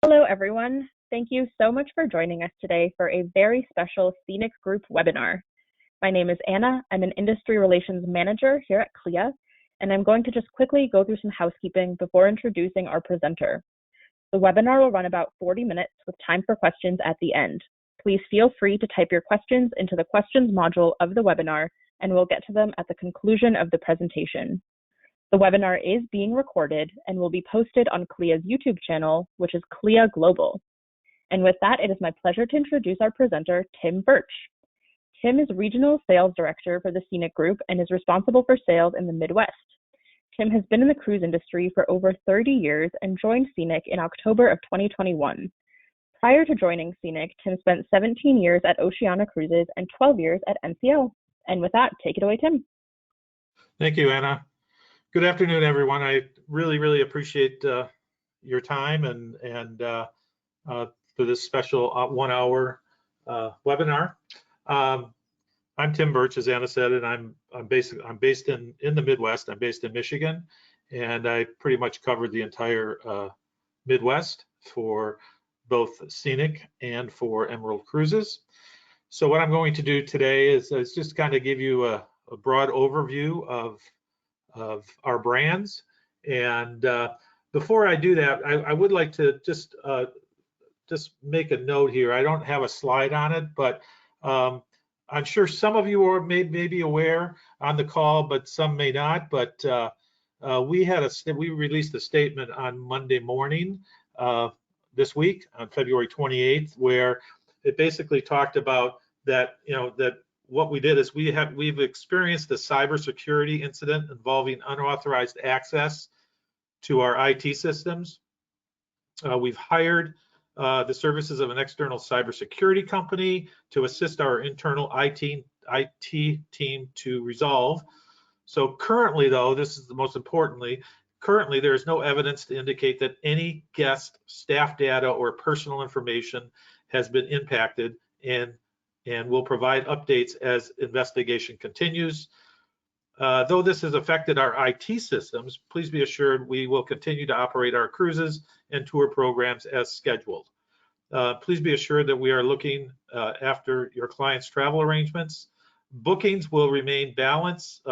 Hello, everyone. Thank you so much for joining us today for a very special Scenic Group webinar. My name is Anna. I'm an Industry Relations Manager here at CLIA, and I'm going to just quickly go through some housekeeping before introducing our presenter. The webinar will run about 40 minutes with time for questions at the end. Please feel free to type your questions into the questions module of the webinar, and we'll get to them at the conclusion of the presentation. The webinar is being recorded and will be posted on CLIA's YouTube channel, which is CLIA Global. And with that, it is my pleasure to introduce our presenter, Tim Birch. Tim is Regional Sales Director for the Scenic Group and is responsible for sales in the Midwest. Tim has been in the cruise industry for over 30 years and joined Scenic in October of 2021. Prior to joining Scenic, Tim spent 17 years at Oceania Cruises and 12 years at NCL. And with that, take it away, Tim. Thank you, Anna. Good afternoon, everyone. I really appreciate your time and for this special 1 hour webinar. I'm Tim Birch, as Anna said, and I'm based in the Midwest. I'm based in Michigan, and I pretty much covered the entire Midwest for both Scenic and for Emerald Cruises. So what I'm going to do today is just kind of give you a broad overview of our brands. And before I do that, I would like to just make a note here. I don't have a slide on it, but I'm sure some of you may be aware on the call, but some may not. But we released a statement on Monday morning this week on February 28th, where it basically talked about that, that what we did is we've experienced a cybersecurity incident involving unauthorized access to our IT systems. We've hired the services of an external cybersecurity company to assist our internal IT team to resolve. So currently, though, this is the most importantly, currently there is no evidence to indicate that any guest, staff data, or personal information has been impacted, and we'll provide updates as investigation continues. Though this has affected our IT systems, please be assured we will continue to operate our cruises and tour programs as scheduled. Please be assured that we are looking after your clients' travel arrangements. Bookings will remain balanced.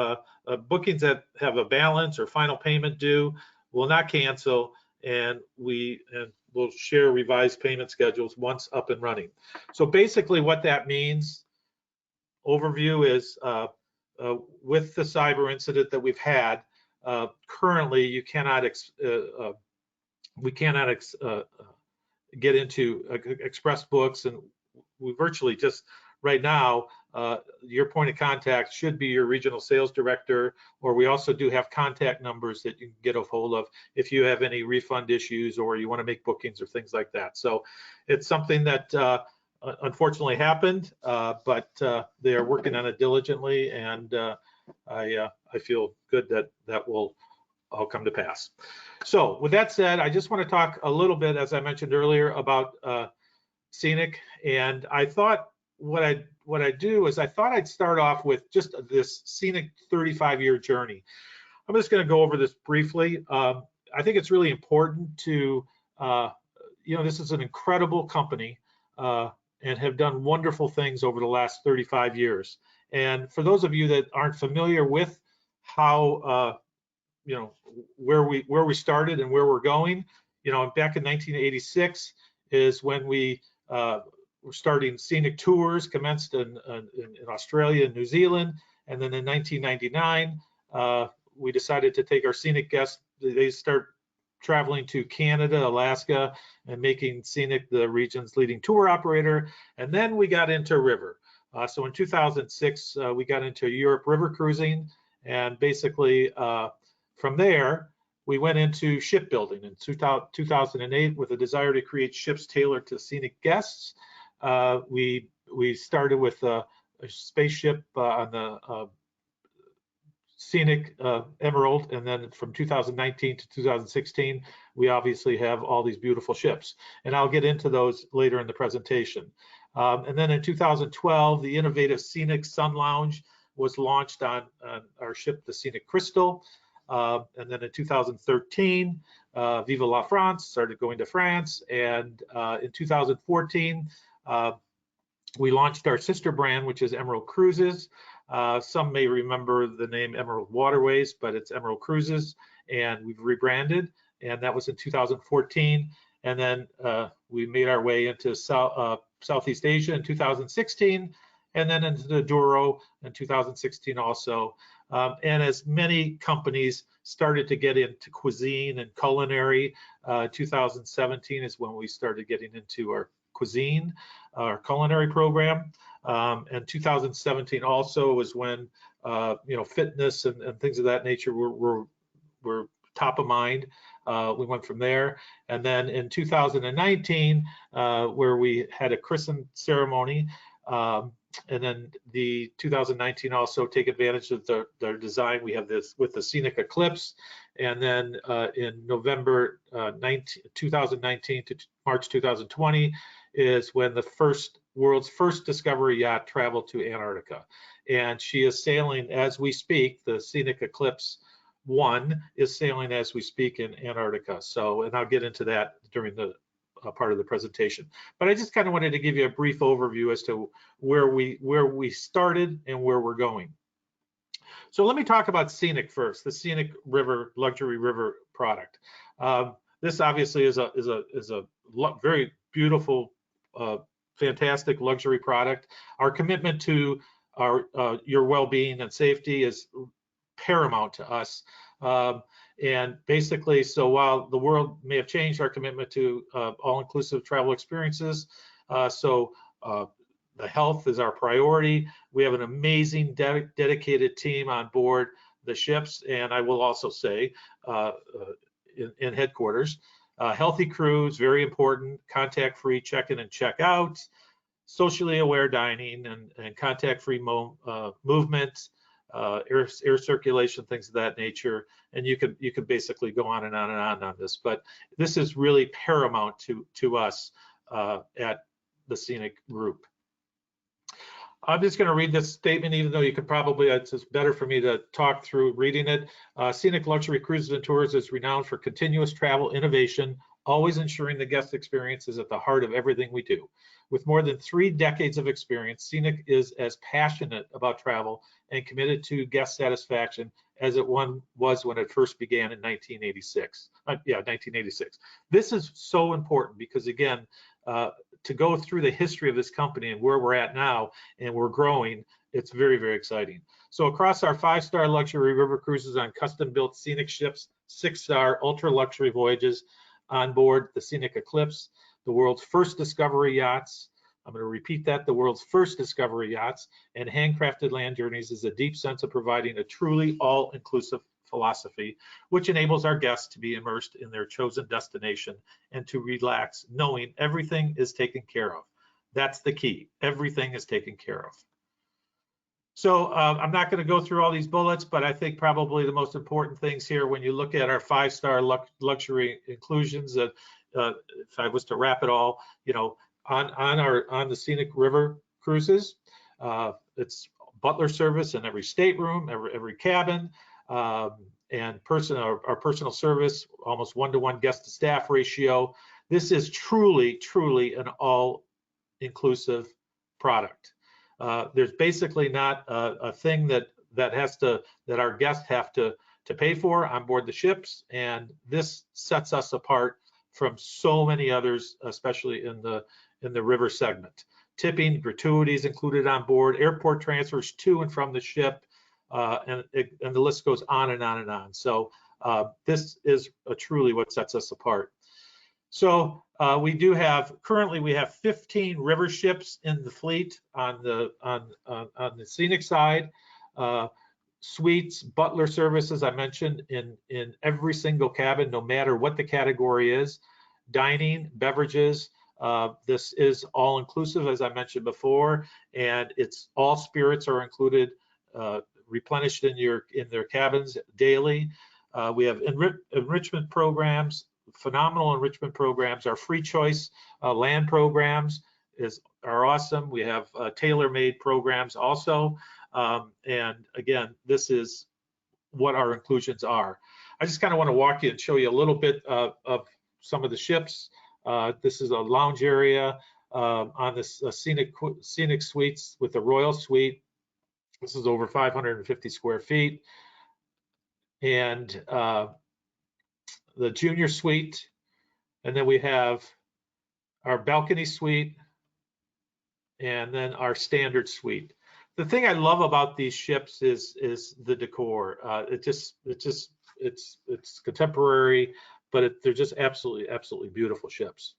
Bookings that have a balance or final payment due will not cancel, and we'll share revised payment schedules once up and running. So basically what that means, overview, is with the cyber incident that we've had, currently we cannot get into express books, and we virtually just right now, your point of contact should be your regional sales director, or we also do have contact numbers that you can get a hold of if you have any refund issues or you want to make bookings or things like that. So it's something that unfortunately happened, but they are working on it diligently, and I feel good that will all come to pass. So with that said, I just want to talk a little bit, as I mentioned earlier, about Scenic, and I thought what I'd do is I thought I'd start off with just this Scenic 35-year journey. I'm just going to go over this briefly. I think it's really important to, this is an incredible company and have done wonderful things over the last 35 years. And for those of you that aren't familiar with how, where we started and where we're going, back in 1986 is when we're starting Scenic Tours, commenced in Australia and New Zealand, and then in 1999 we decided to take our Scenic guests. They start traveling to Canada, Alaska, and making Scenic the region's leading tour operator. And then we got into river. So in 2006 we got into Europe river cruising, and basically from there we went into shipbuilding in 2008 with a desire to create ships tailored to Scenic guests. We started with a spaceship on the Scenic Emerald, and then from 2019 to 2016, we obviously have all these beautiful ships, and I'll get into those later in the presentation. And then in 2012, the innovative Scenic Sun Lounge was launched on our ship, the Scenic Crystal. And then in 2013, Vive la France, started going to France. And in 2014, we launched our sister brand, which is Emerald Cruises. Some may remember the name Emerald Waterways, but it's Emerald Cruises, and we've rebranded, and that was in 2014. And then we made our way into Southeast Asia in 2016, and then into the Douro in 2016 also. And as many companies started to get into cuisine and culinary, 2017 is when we started getting into our cuisine, our culinary program. And 2017 also was when fitness and things of that nature were top of mind. We went from there, and then in 2019, where we had a christening ceremony, and then the 2019 also take advantage of their design. We have this with the Scenic Eclipse, and then in November 2019 to March 2020 is when the world's first Discovery yacht traveled to Antarctica, and she is sailing as we speak. The Scenic Eclipse 1 is sailing as we speak in Antarctica. So, and I'll get into that during the part of the presentation. But I just kind of wanted to give you a brief overview as to where we started and where we're going. So let me talk about Scenic first, the Scenic River luxury river product. This obviously is a very beautiful, fantastic luxury product. Our commitment to your well-being and safety is paramount to us. And basically, so while the world may have changed, our commitment to all-inclusive travel experiences, the health is our priority. We have an amazing dedicated team on board the ships, and I will also say in headquarters. Healthy crews, very important, contact-free check-in and check-out, socially aware dining, and contact-free movement, air circulation, things of that nature. And you could basically go on and on and on this, but this is really paramount to us at the Scenic Group. I'm just going to read this statement, even though you could probably, it's just better for me to talk through reading it. Scenic Luxury Cruises and Tours is renowned for continuous travel innovation, always ensuring the guest experience is at the heart of everything we do. With more than 3 decades of experience, Scenic is as passionate about travel and committed to guest satisfaction as it was when it first began in 1986. 1986. This is so important because, again, to go through the history of this company and where we're at now, and we're growing, it's very, very exciting. So across our 5-star luxury river cruises on custom-built Scenic ships, 6-star ultra-luxury voyages on board the Scenic Eclipse, the world's first Discovery yachts, I'm going to repeat that, the world's first Discovery yachts, and handcrafted land journeys is a deep sense of providing a truly all-inclusive philosophy, which enables our guests to be immersed in their chosen destination and to relax, knowing everything is taken care of. That's the key. Everything is taken care of. So I'm not going to go through all these bullets, but I think probably the most important things here when you look at our 5-star luxury inclusions, that if I was to wrap it all, on the Scenic River cruises, it's butler service in every stateroom, every cabin, and our personal service, almost 1-to-1 guest to staff ratio. This is truly an all-inclusive product. There's basically not a thing that our guests have to pay for on board the ships, and this sets us apart from so many others, especially in the river segment. Tipping, gratuities included on board, airport transfers to and from the ship, and the list goes on and on and on. So this is truly what sets us apart. So currently we have 15 river ships in the fleet on the Scenic side. Suites, butler services, I mentioned, in every single cabin, no matter what the category is. Dining, beverages, this is all inclusive, as I mentioned before, and it's all spirits are included, replenished in their cabins daily. We have enrichment programs, phenomenal enrichment programs. Our free choice land programs are awesome. We have tailor-made programs also. And again, this is what our inclusions are. I just kind of want to walk you and show you a little bit of some of the ships. This is a lounge area on this Scenic Suites with the Royal Suite. This is over 550 square feet. And the Junior Suite. And then we have our balcony suite, and then our standard suite. The thing I love about these ships is the decor. It's contemporary, but they're just absolutely beautiful ships.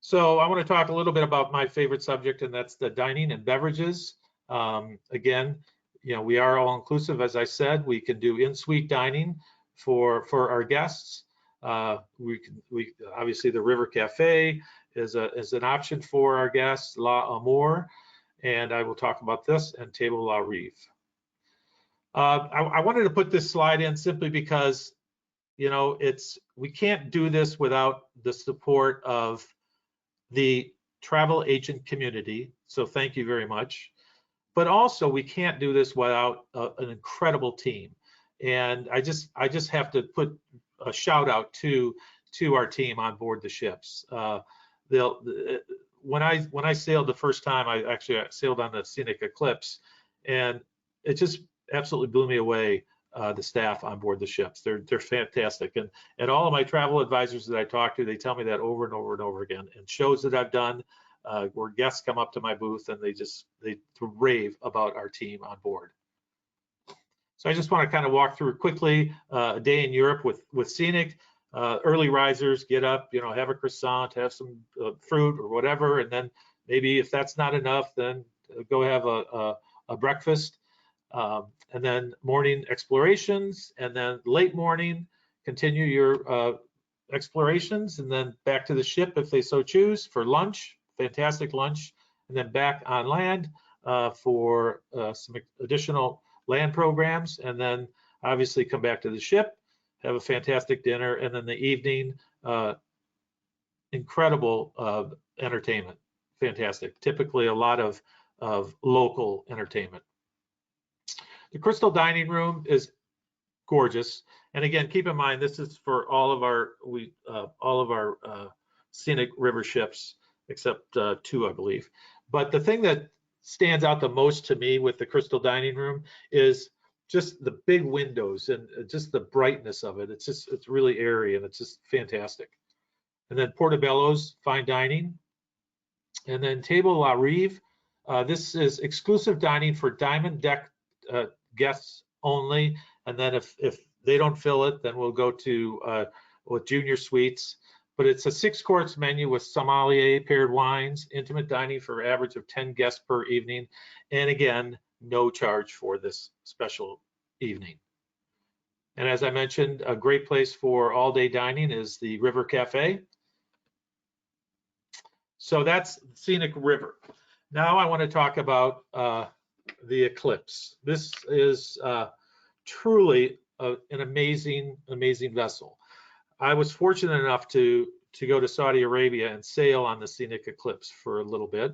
So I want to talk a little bit about my favorite subject, and that's the dining and beverages. Again, we are all inclusive, as I said. We can do in-suite dining for our guests. We obviously the River Cafe is an option for our guests, La Amour, and I will talk about this, and Table La Rive. I wanted to put this slide in simply because we can't do this without the support of the travel agent community. So thank you very much. But also we can't do this without an incredible team. And I just have to put a shout out to our team on board the ships. When I sailed the first time, I sailed on the Scenic Eclipse, and it just absolutely blew me away. The staff on board the ships, they're fantastic, and all of my travel advisors that I talk to, they tell me that over and over and over again. And shows that I've done where guests come up to my booth and they rave about our team on board. So I just want to kind of walk through quickly a day in Europe with Scenic. Early risers, get up, have a croissant, have some fruit or whatever, and then maybe if that's not enough, then go have a breakfast. And then morning explorations, and then late morning, continue your explorations, and then back to the ship if they so choose for lunch, fantastic lunch, and then back on land for some additional land programs, and then obviously come back to the ship, have a fantastic dinner, and then the evening, incredible entertainment, fantastic. Typically a lot of local entertainment. The Crystal Dining Room is gorgeous, and again, keep in mind this is for all of our Scenic River ships except 2, I believe. But the thing that stands out the most to me with the Crystal Dining Room is just the big windows and just the brightness of it. It's really airy, and it's just fantastic. And then Portobellos fine dining, and then Table La Rive. This is exclusive dining for Diamond Deck guests only, and then if they don't fill it, then we'll go to with Junior Suites. But it's a 6-course menu with sommelier, paired wines, intimate dining for average of 10 guests per evening, and again, no charge for this special evening. And as I mentioned, a great place for all-day dining is the River Cafe. So that's Scenic River. Now I want to talk about the Eclipse. This is truly an amazing vessel. I was fortunate enough to go to Saudi Arabia and sail on the Scenic Eclipse for a little bit,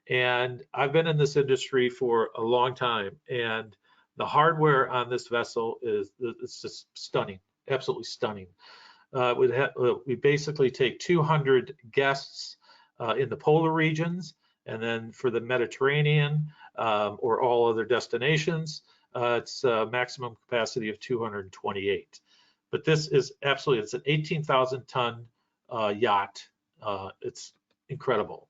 and I've been in this industry for a long time, and the hardware on this vessel it's just stunning, absolutely stunning. We basically take 200 guests in the polar regions, and then for the Mediterranean or all other destinations, it's a maximum capacity of 228. But this is absolutely, it's an 18,000 ton yacht. It's incredible.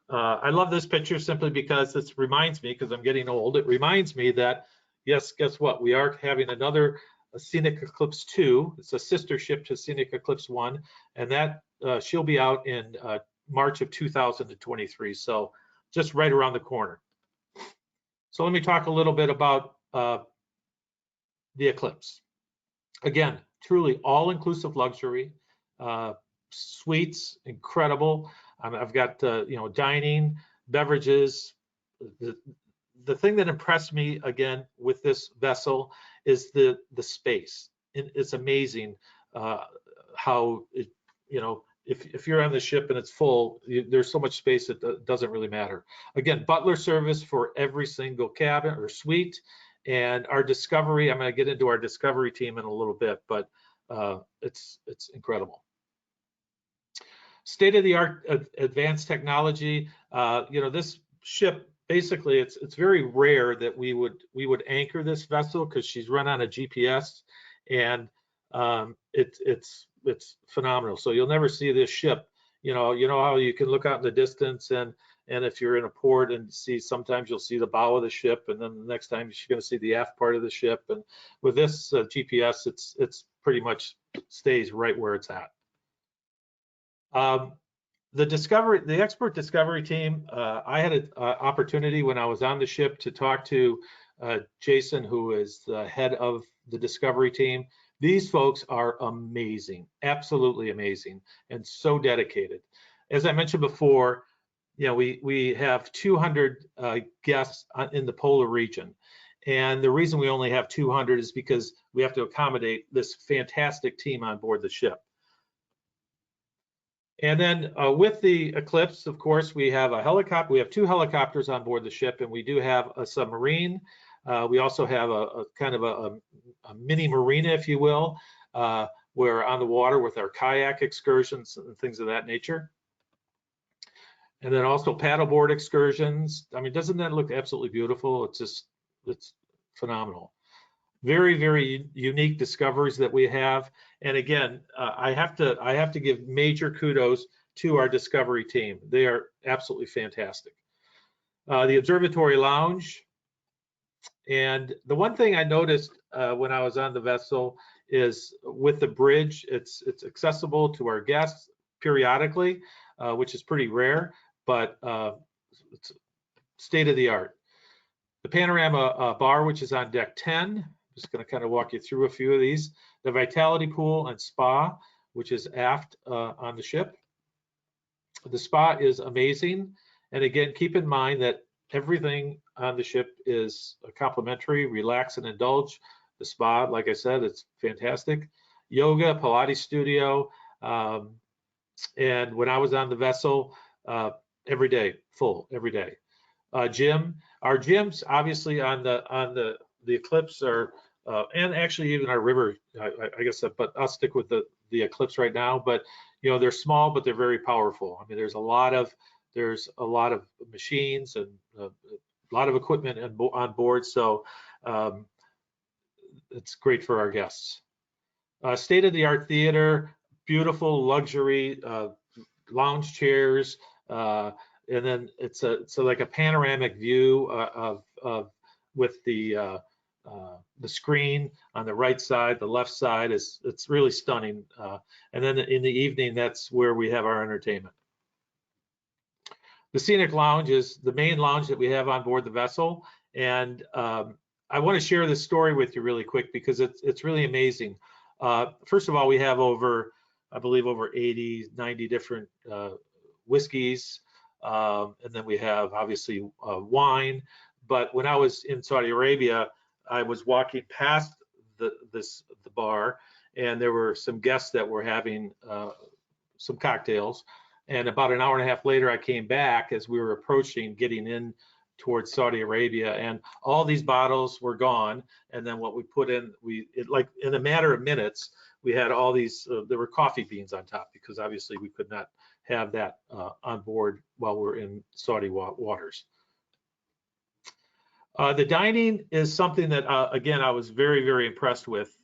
I love this picture simply because this reminds me, because I'm getting old, it reminds me that, yes, guess what? We are having another Scenic Eclipse 2. It's a sister ship to Scenic Eclipse 1, and that she'll be out in March of 2023. So just right around the corner. So let me talk a little bit about the Eclipse. Again, truly all-inclusive luxury, suites, incredible. I've got dining, beverages. The thing that impressed me again with this vessel is the space. It's amazing how it, if you're on the ship and it's full, there's so much space that doesn't really matter. Again, butler service for every single cabin or suite, And our discovery, I'm going to get into our discovery team in a little bit, but it's incredible. State-of-the-art advanced technology. This ship, basically, it's very rare that we would anchor this vessel because she's run on a GPS, and it's phenomenal. So you'll never see this ship. You know how you can look out in the distance, and if you're in a port and see, sometimes you'll see the bow of the ship, and then the next time you're going to see the aft part of the ship. And with this GPS, it's pretty much stays right where it's at. The expert discovery team, I had an opportunity when I was on the ship to talk to Jason, who is the head of the discovery team. These folks are amazing, absolutely amazing, and so dedicated. As I mentioned before, we have 200 guests in the polar region. And the reason we only have 200 is because we have to accommodate this fantastic team on board the ship. And then with the Eclipse, of course, we have a helicopter. We have 2 helicopters on board the ship, and we do have a submarine. We also have a kind of a mini marina, if you will. We're on the water with our kayak excursions and things of that nature. And then also paddleboard excursions. I mean, doesn't that look absolutely beautiful? It's phenomenal. Very, very unique discoveries that we have. And again, I have to give major kudos to our discovery team. They are absolutely fantastic. The observatory lounge. And the one thing I noticed when I was on the vessel is with the bridge, it's accessible to our guests periodically, which is pretty rare, but it's state of the art. The panorama bar, which is on deck 10. Just going to kind of walk you through a few of these. The Vitality Pool and Spa, which is aft on the ship. The spa is amazing. And again, keep in mind that everything on the ship is complimentary. Relax and indulge. The spa, like I said, it's fantastic. Yoga, Pilates studio. And when I was on the vessel, every day, full, every day. Gym. Our gyms, obviously, on the Eclipse are, and actually even our river, I guess, but I'll stick with the Eclipse right now. But they're small, but they're very powerful. I mean, there's a lot of machines and a lot of equipment on board, so it's great for our guests. State-of-the-art theater, beautiful luxury lounge chairs, and then it's like a panoramic view with the screen on the right side. The left side it's really stunning. And then in the evening, that's where we have our entertainment. The Scenic Lounge is the main lounge that we have on board the vessel, and I want to share this story with you really quick because it's really amazing. First of all, we have I believe over 80, 90 different whiskeys, and then we have obviously wine. But when I was in Saudi Arabia, I was walking past the bar, and there were some guests that were having some cocktails. And about an hour and a half later, I came back as we were approaching, getting in towards Saudi Arabia, and all these bottles were gone. And then what we put in, like in a matter of minutes, we had all these, there were coffee beans on top, because obviously we could not have that on board while we're in Saudi waters. The dining is something that, again, I was very, very impressed with.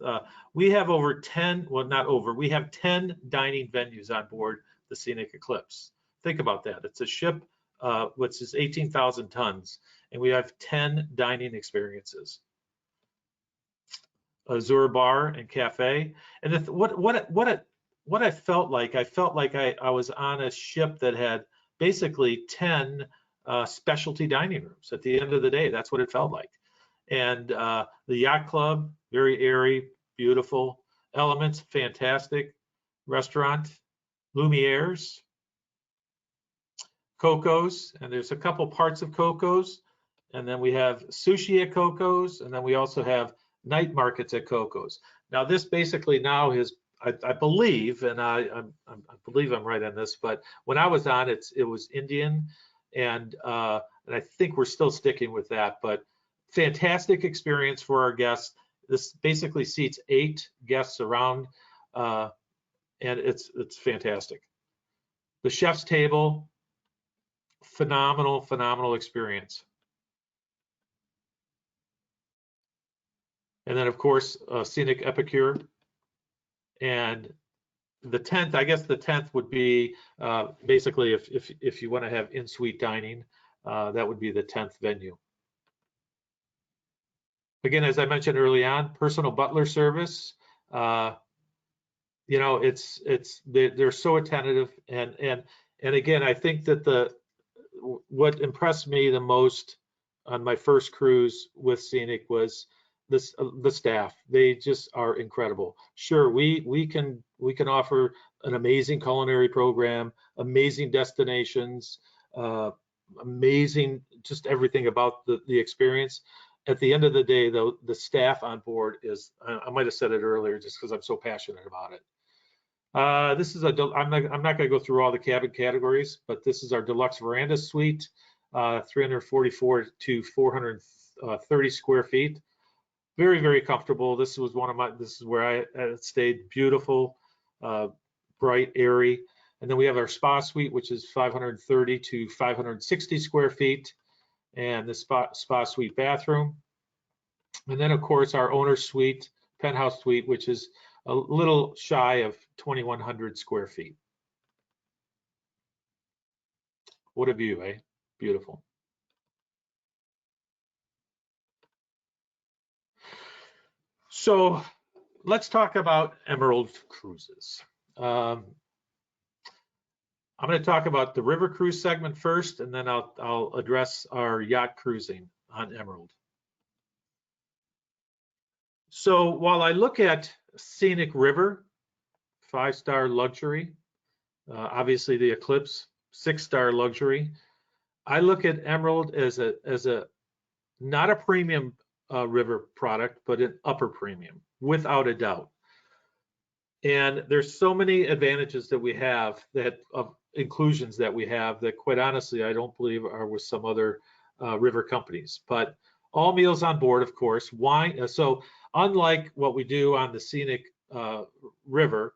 We have over 10, well, not over, we have 10 dining venues on board the Scenic Eclipse. Think about that. It's a ship which is 18,000 tons, and we have 10 dining experiences. Azure Bar and Cafe. And what I felt like I was on a ship that had basically 10 specialty dining rooms. At the end of the day, that's what it felt like. And the Yacht Club, very airy, beautiful. Elements, fantastic. Restaurant, Lumiere's, Coco's, and there's a couple parts of Coco's, and then we have sushi at Coco's, and then we also have night markets at Coco's. Now this basically now is, I believe, and I believe I'm right on this, but when I was on, it was Indian, and I think we're still sticking with that. But fantastic experience for our guests. This basically seats 8 guests around, and it's fantastic. The chef's table, phenomenal experience. And then of course, Scenic Epicure. And the 10th, I guess the 10th would be basically if you want to have in-suite dining, that would be the 10th venue. Again, as I mentioned early on, personal butler service. You know, they're so attentive, and again, I think that what impressed me the most on my first cruise with Scenic was the staff. They just are incredible. Sure, we can offer an amazing culinary program, amazing destinations, amazing just everything about the experience. At the end of the day, though, the staff on board is, I might have said it earlier just because I'm so passionate about it. This is I'm not going to go through all the cabin categories, but this is our deluxe veranda suite, 344 to 430 square feet. Very comfortable. This is where I stayed. Beautiful, bright, airy. And then we have our spa suite, which is 530 to 560 square feet, and the spa suite bathroom. And then of course our owner's suite, penthouse suite, which is a little shy of 2,100 square feet. What a view, eh? Beautiful. So let's talk about Emerald cruises. I'm going to talk about the river cruise segment first, and then I'll address our yacht cruising on Emerald. So while I look at Scenic River, 5-star luxury, obviously the Eclipse, 6-star luxury, I look at Emerald as a not a premium river product, but an upper premium, without a doubt. And there's so many advantages that we have, that of inclusions that we have, that quite honestly I don't believe are with some other river companies. But all meals on board, of course, wine. So unlike what we do on the Scenic River,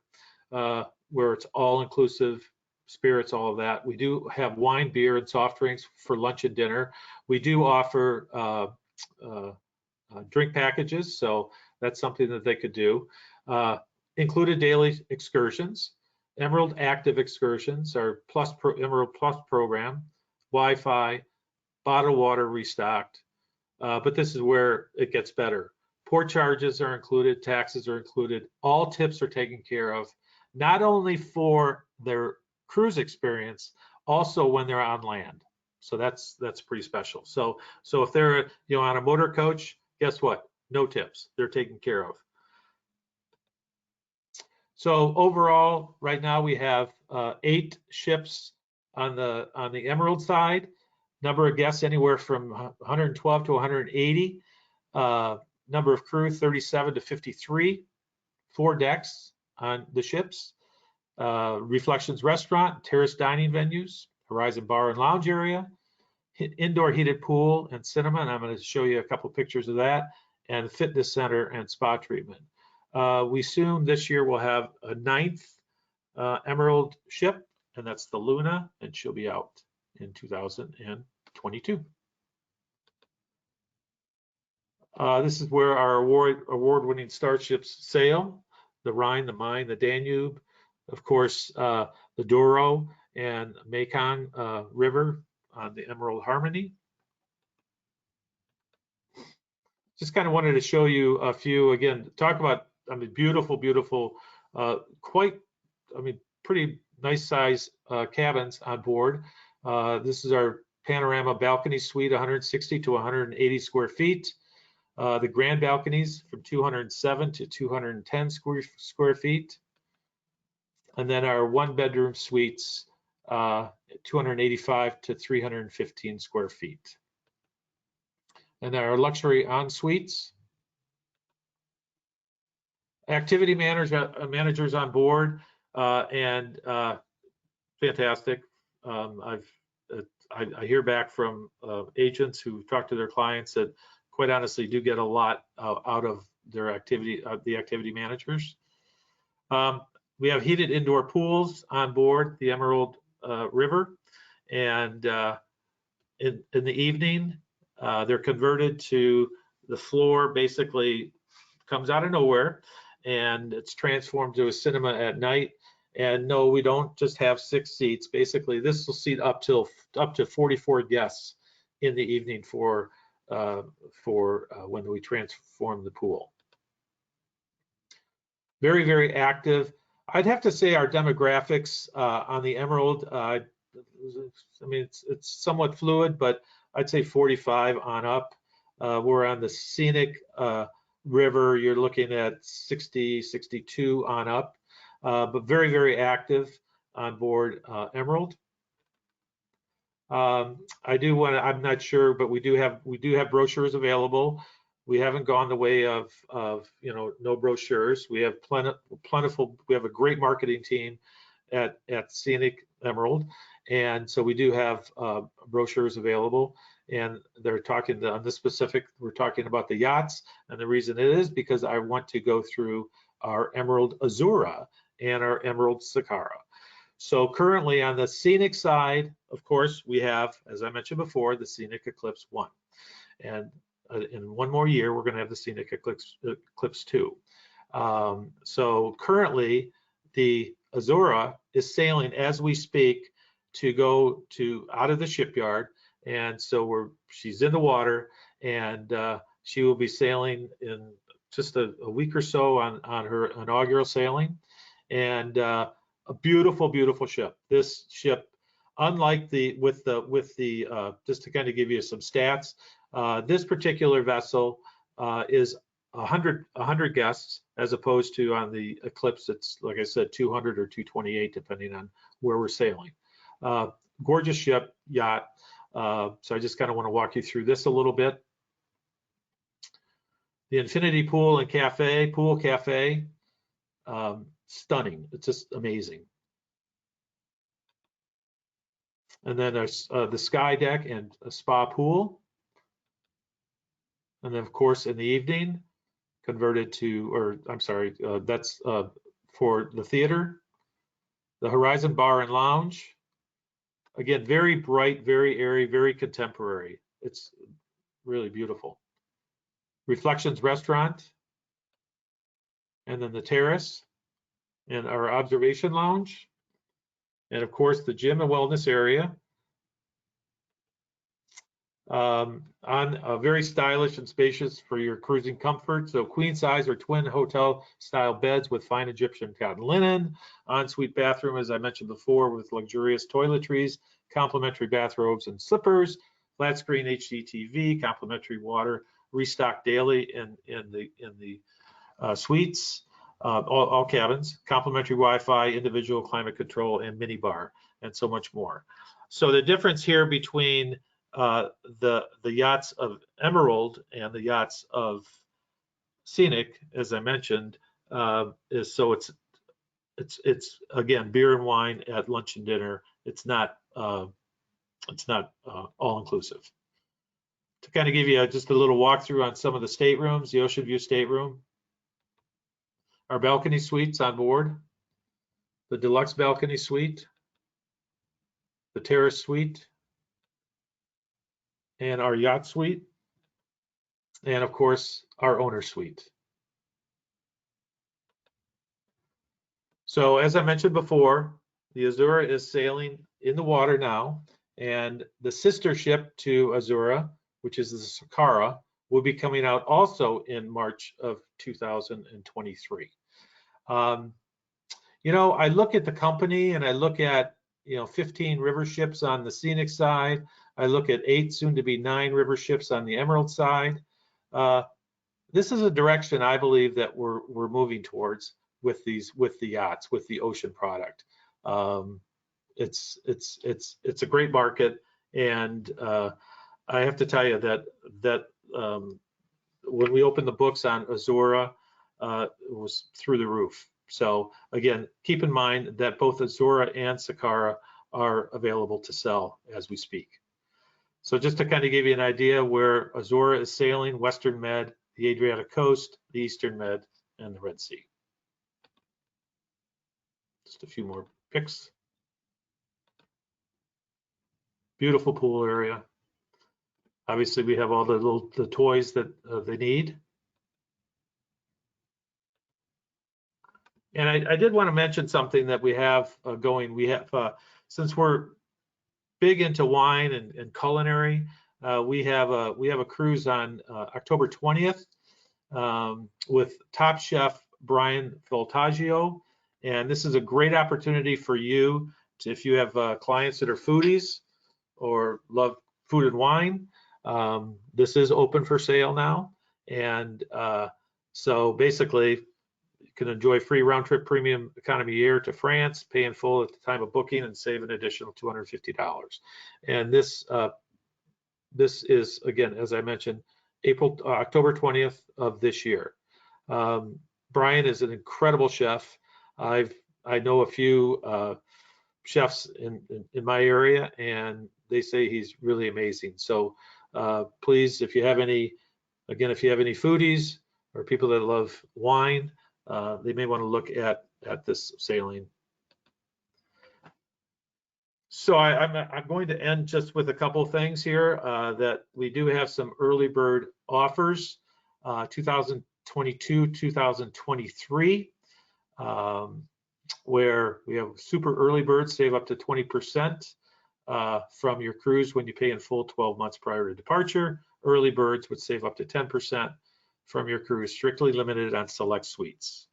where it's all inclusive, spirits, all of that, we do have wine, beer, and soft drinks for lunch and dinner. We do offer drink packages, so that's something that they could do. Included daily excursions, Emerald Active excursions, our Emerald Plus program, Wi-Fi, bottled water restocked, but this is where it gets better. Port charges are included, taxes are included, all tips are taken care of, not only for their cruise experience, also when they're on land. So that's pretty special. So if they're on a motor coach, guess what? No tips, they're taken care of. So overall, right now we have 8 ships on the Emerald side. Number of guests anywhere from 112 to 180. Number of crew 37 to 53. 4 decks on the ships. Reflections Restaurant, terrace dining venues, Horizon Bar and Lounge area, indoor heated pool and cinema, and I'm going to show you a couple pictures of that, and fitness center and spa treatment. We soon this year will have a 9th Emerald ship, and that's the Luna, and she'll be out in 2022. This is where our award-winning starships sail: the Rhine, the Main, the Danube, of course, the Douro and Mekong River on the Emerald Harmony. Just kind of wanted to show you a few, again, talk about, I mean, beautiful, pretty nice size cabins on board. This is our panorama balcony suite, 160 to 180 square feet. The grand balconies from 207 to 210 square feet. And then our 1-bedroom suites, 285 to 315 square feet. And our luxury en-suites. Activity managers on board, and fantastic. I hear back from agents who talk to their clients that quite honestly do get a lot out of their activity, the activity managers. We have heated indoor pools on board the Emerald River, and in the evening, they're converted to the floor basically comes out of nowhere, and it's transformed to a cinema at night. And no, we don't just have 6 seats. Basically, this will seat up to 44 guests in the evening for when we transform the pool. Very, very active. I'd have to say our demographics on the Emerald, I mean, it's somewhat fluid, but I'd say 45 on up. We're on the Scenic River. You're looking at 60, 62 on up, but very, very active on board Emerald. I do want to, I'm not sure, but we do have brochures available. We haven't gone the way of no brochures. We have plentiful. We have a great marketing team at Scenic Emerald, and so we do have brochures available. And they're talking on this specific. We're talking about the yachts, and the reason it is because I want to go through our Emerald Azura and our Emerald Sakara. So currently on the Scenic side, of course, we have, as I mentioned before, the Scenic Eclipse 1. And in one more year, we're going to have the Scenic Eclipse 2. So currently, the Azura is sailing as we speak to go out of the shipyard. And so she's in the water, and she will be sailing in just a week or so on her inaugural sailing. And a beautiful, beautiful ship. This ship, unlike with the just to kind of give you some stats, this particular vessel is 100 guests, as opposed to on the Eclipse, it's like I said, 200 or 228, depending on where we're sailing. Gorgeous ship, yacht. So I just kind of want to walk you through this a little bit. The Infinity Pool and Cafe, stunning. It's just amazing. And then there's the Sky Deck and a spa pool. And then, of course, in the evening, converted to, or I'm sorry, that's for the theater. The Horizon Bar and Lounge. Again, very bright, very airy, very contemporary. It's really beautiful. Reflections Restaurant. And then the Terrace and our Observation Lounge. And of course, the gym and wellness area. On very stylish and spacious for your cruising comfort. So queen size or twin hotel style beds with fine Egyptian cotton linen. Ensuite bathroom, as I mentioned before, with luxurious toiletries, complimentary bathrobes and slippers, flat screen HD TV, complimentary water, restocked daily in the suites. All cabins, complimentary Wi-Fi, individual climate control, and mini bar, and so much more. So the difference here between the yachts of Emerald and the yachts of Scenic, as I mentioned, is so it's again beer and wine at lunch and dinner. It's not all inclusive. To kind of give you just a little walkthrough on some of the staterooms, the Ocean View stateroom. Our balcony suites on board, the deluxe balcony suite, the terrace suite, and our yacht suite, and of course, our owner suite. So as I mentioned before, the Azura is sailing in the water now, and the sister ship to Azura, which is the Sakara, will be coming out also in March of 2023. I look at the company and I look at 15 river ships on the Scenic side. I look at 8, soon to be 9 river ships on the Emerald side. This is a direction I believe that we're moving towards with the yachts, with the ocean product. It's a great market, and I have to tell you that when we opened the books on Azura, it was through the roof. So again, keep in mind that both Azura and Sakara are available to sell as we speak. So just to kind of give you an idea where Azora is sailing, Western Med, the Adriatic Coast, the Eastern Med, and the Red Sea. Just a few more pics. Beautiful pool area. Obviously, we have all the toys that they need. And I did want to mention something that we have going. We have, since we're big into wine and culinary, we have a cruise on October 20th with Top Chef Brian Voltaggio. And this is a great opportunity for you if you have clients that are foodies or love food and wine. This is open for sale now. And so basically, you can enjoy free round trip premium economy air to France, pay in full at the time of booking, and save an additional $250. And this is, again, as I mentioned, October 20th of this year. Brian is an incredible chef. I know a few chefs in my area, and they say he's really amazing. So please, if you have any foodies or people that love wine, they may want to look at this sailing. So I'm going to end just with a couple things here that we do have some early bird offers, 2022, 2023, where we have super early birds save up to 20% from your cruise when you pay in full 12 months prior to departure. Early birds would save up to 10% from your cruise, strictly limited on select suites.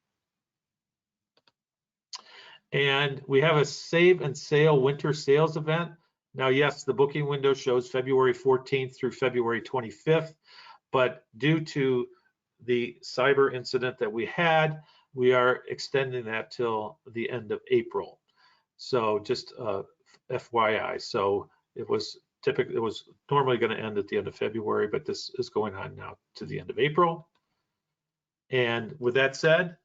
And we have a save and sail winter sales event. Now, yes, the booking window shows February 14th through February 25th, but due to the cyber incident that we had, we are extending that till the end of April. So just FYI. So it was normally going to end at the end of February, but this is going on now to the end of April. And with that said,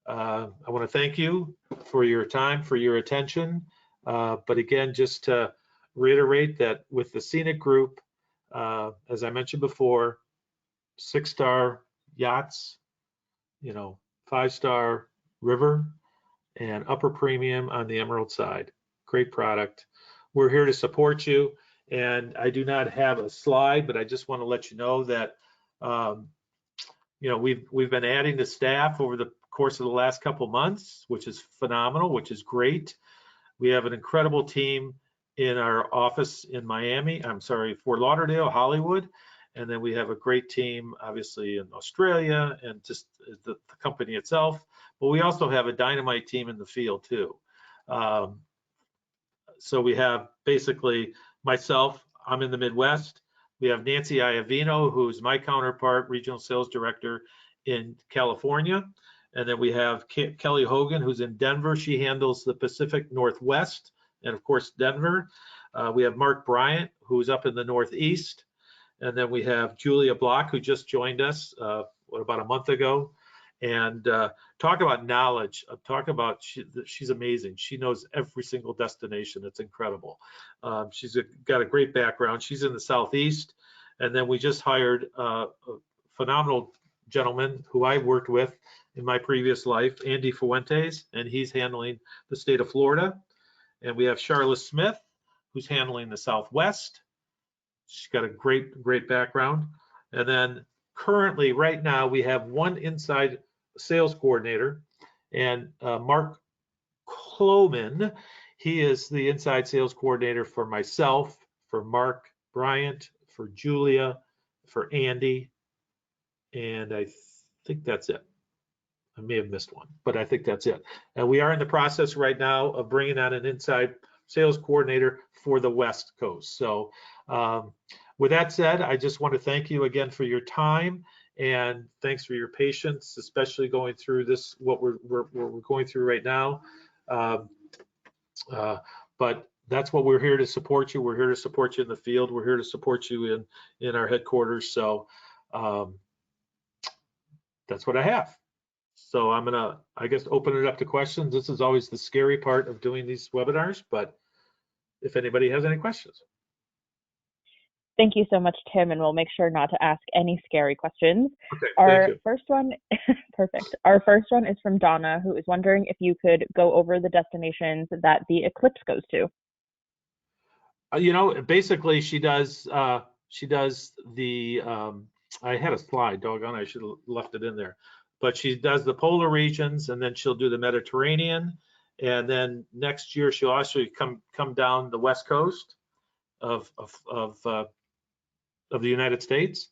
I want to thank you for your time, for your attention. But again, just to reiterate that with the Scenic Group, as I mentioned before, 6-star yachts, 5-star river, and upper premium on the Emerald side. Great product. We're here to support you. And I do not have a slide, but I just want to let you know that we've been adding the staff over the course of the last couple months, which is phenomenal, which is great. We have an incredible team in our office in Fort Lauderdale, Hollywood. And then we have a great team, obviously, in Australia and just the company itself. But we also have a dynamite team in the field, too. So we have basically myself, I'm in the Midwest. We have Nancy Iavino, who's my counterpart, Regional Sales Director in California. And then we have Kelly Hogan, who's in Denver. She handles the Pacific Northwest and, of course, Denver. We have Mark Bryant, who's up in the Northeast. And then we have Julia Block, who just joined us about a month ago. And talk about knowledge. She's amazing. She knows every single destination. It's incredible. She's got a great background. She's in the Southeast. And then we just hired a phenomenal gentleman who I worked with in my previous life, Andy Fuentes, and he's handling the state of Florida. And we have Charlotte Smith, who's handling the Southwest. She's got a great background. And then currently, right now, we have one inside sales coordinator, and Mark Kloman. He is the inside sales coordinator for myself, for Mark Bryant, for Julia, for Andy, and I think that's it. I may have missed one, but I think that's it. And we are in the process right now of bringing on an inside sales coordinator for the West Coast. So with that said, I just want to thank you again for your time, and thanks for your patience, especially going through this, what we're going through right now. But that's what we're here to support you. We're here to support you in the field. We're here to support you in our headquarters. So that's what I have. So I'm gonna, I guess, open it up to questions. This is always the scary part of doing these webinars, but if anybody has any questions. Thank you so much, Tim, and we'll make sure not to ask any scary questions. Okay, thank Our you. first one, perfect. Our first one is from Donna, who is wondering if you could go over the destinations that the eclipse goes to. Basically she does the, I had a slide, doggone, I should have left it in there. But she does the polar regions, and then she'll do the Mediterranean. And then next year she'll also come down the west coast of the United States.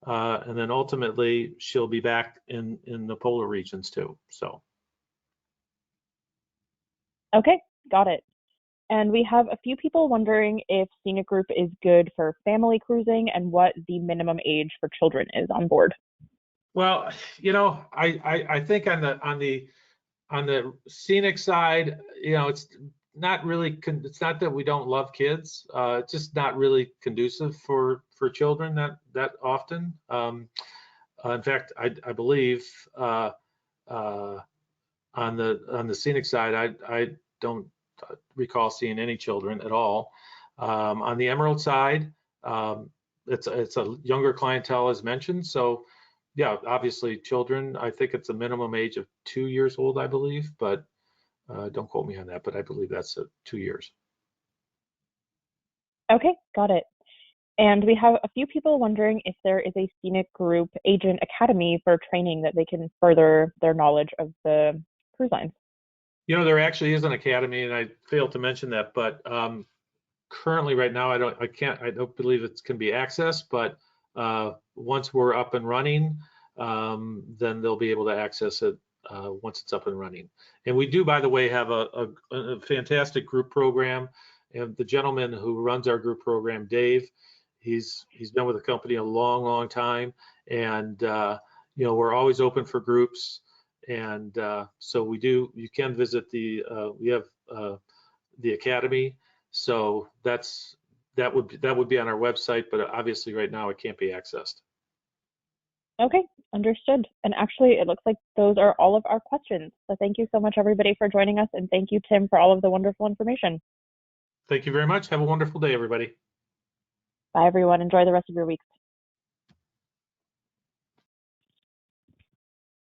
And then ultimately she'll be back in the polar regions too. So. Okay, got it. And we have a few people wondering if Scenic Group is good for family cruising and what the minimum age for children is on board. Well, I think on the Scenic side, it's not really, it's not that we don't love kids. It's just not really conducive for children that often. In fact, I believe on the Scenic side, I don't recall seeing any children at all. On the Emerald side, it's a younger clientele as mentioned. So yeah, obviously children, I think it's a minimum age of 2 years old, I believe, but don't quote me on that, but I believe that's 2 years. Okay, got it. And we have a few people wondering if there is a Scenic Group Agent Academy for training that they can further their knowledge of the cruise lines. There actually is an academy, and I failed to mention that, but currently right now I don't believe it can be accessed, but once we're up and running, then they'll be able to access it once it's up and running. And we do, by the way, have a fantastic group program. And the gentleman who runs our group program, Dave, he's been with the company a long time, and we're always open for groups. And so you can visit we have the academy. So that would be on our website, but obviously right now it can't be accessed. Okay, understood. And actually, it looks like those are all of our questions. So thank you so much, everybody, for joining us. And thank you, Tim, for all of the wonderful information. Thank you very much. Have a wonderful day, everybody. Bye, everyone. Enjoy the rest of your week.